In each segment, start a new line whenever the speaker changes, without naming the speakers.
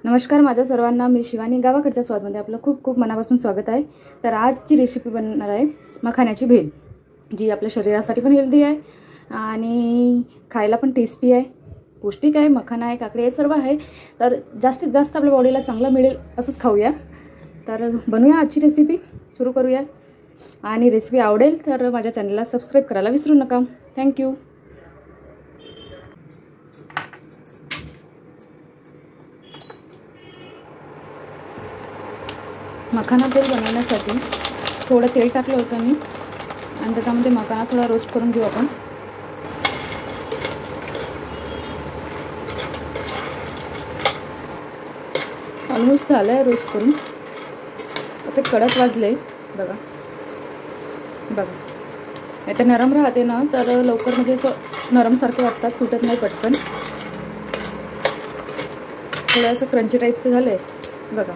नमस्कार माझ्या सर्वांना, मी शिवानी गावाकडच्या स्वादमध्ये आपलं खूप खूप मनापासून स्वागत आहे। तर आजची रेसिपी बनणार आहे मखाण्याची भेल, जी आपल्या शरीरासाठी पण हेल्दी आहे आणि खायला पण टेस्टी आहे, पौष्टिक आहे। मखाना आहे, काकडी आहे, सर्व आहे। तर जास्तीत जास्त आपल्या बॉडीला चांगलं मिळेल असंच खाऊया। तर बनवूया आजची रेसिपी, सुरू करूया। आणि रेसिपी आवडेल तर माझ्या चॅनलला सबस्क्राईब करायला विसरू नका। थँक्यू। मखाना तेल बनवण्यासाठी थोडं तेल टाकलं होतं मी आणि त्याच्यामध्ये मखाना थोडा रोस्ट करून घेऊ आपण। ऑलमोस्ट झालं आहे रोस्ट करून, ते कडक वाजले बघा बघा। नाही तर नरम राहते ना, तर लवकर म्हणजे असं नरमसारखे वाटतात, फुटत नाही पटकन। थोडं असं क्रंची टाईपचं झालं आहे बघा,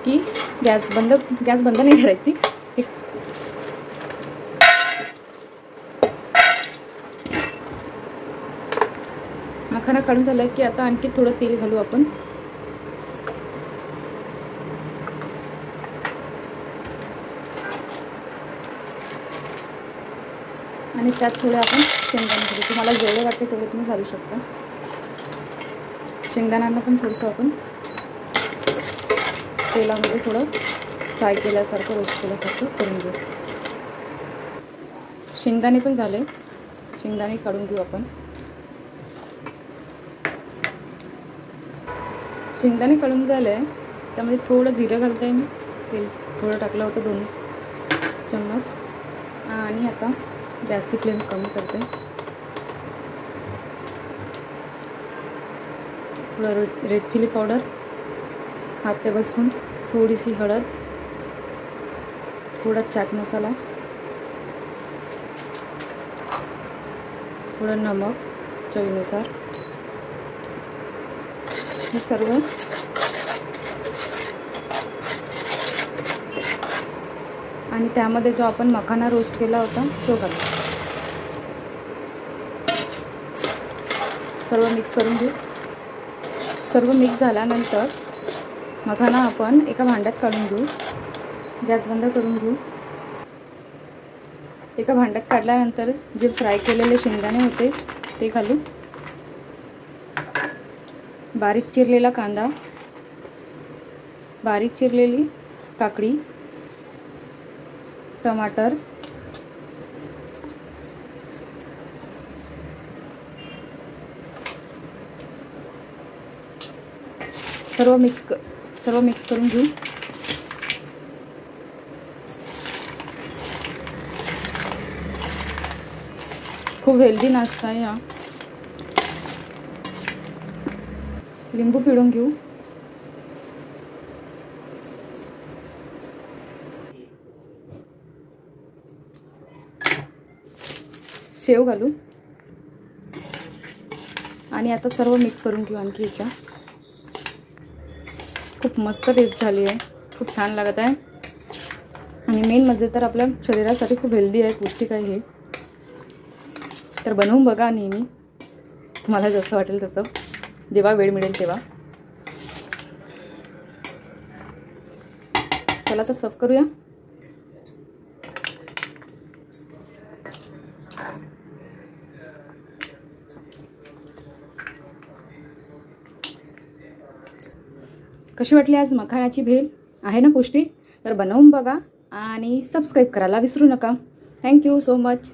की गॅस बंद नाही करायची। मखाना काढून झालं की आता आणखी थोडं तेल घालू आपण। आणि त्यात थोडे आपण शेंगदाणे घालू, तुम्हाला जेवढे वाटते तेवढे तुम्ही घालू शकता। शेंगदाण्यांना पण थोडंसं आपण तेलामध्ये थोडं फ्राय केल्यासारखं, रोस्ट केल्यासारखं करून घेऊ। शेंगदाणे पण झाले, शेंगदाणे काढून घेऊ आपण। शेंगदाणे काढून झाले, त्यामध्ये थोडं जिरं घालते आहे मी, तेल थोडं टाकलं होतं 2 चम्मच। आणि आता गॅसची फ्लेम कमी करते। थोडं red chilli powder, half tablespoon, थोडीशी हळद, थोडा चाट मसाला, थोडं नमक चवीनुसार, हे सर्व आणि त्यामध्ये जो आपण मखाना रोस्ट केला होता तो घालू। सर्व मिक्स करून घेऊ। सर्व मिक्स झाल्यानंतर मखाना आपण एका भांड्यात काढून घेऊ, गॅस बंद करून घेऊ। एका भांड्यात काढल्यानंतर जे फ्राय केलेले शेंगदाणे होते ते घालू, बारीक चिरलेला कांदा, बारीक चिरलेली काकडी, टमाटर, सर्व मिक्स करून घेऊ। खूप हेल्दी नाश्ता आहे हा। लिंबू पिळून घेऊ। शेव घालू आणि आता सर्व मिक्स करून घेऊ आणखी एकदा। खूप मस्त टेस्ट झाली आहे, खूप छान लागत आहे आणि मेन म्हणजे तर आपल्या शरीरासाठी खूप हेल्दी आहे, पौष्टिक आहे हे। तर बनवून बघा नेहमी, तुम्हाला जसं वाटेल तसं, जेव्हा वेळ मिळेल तेव्हा। चला तर सर्व करूया। कशी वाटली आज मखाण्याची भेल? आहे ना पौष्टिक? तर बनवून बघा आणि सबस्क्राईब करायला विसरू नका। Thank you so much.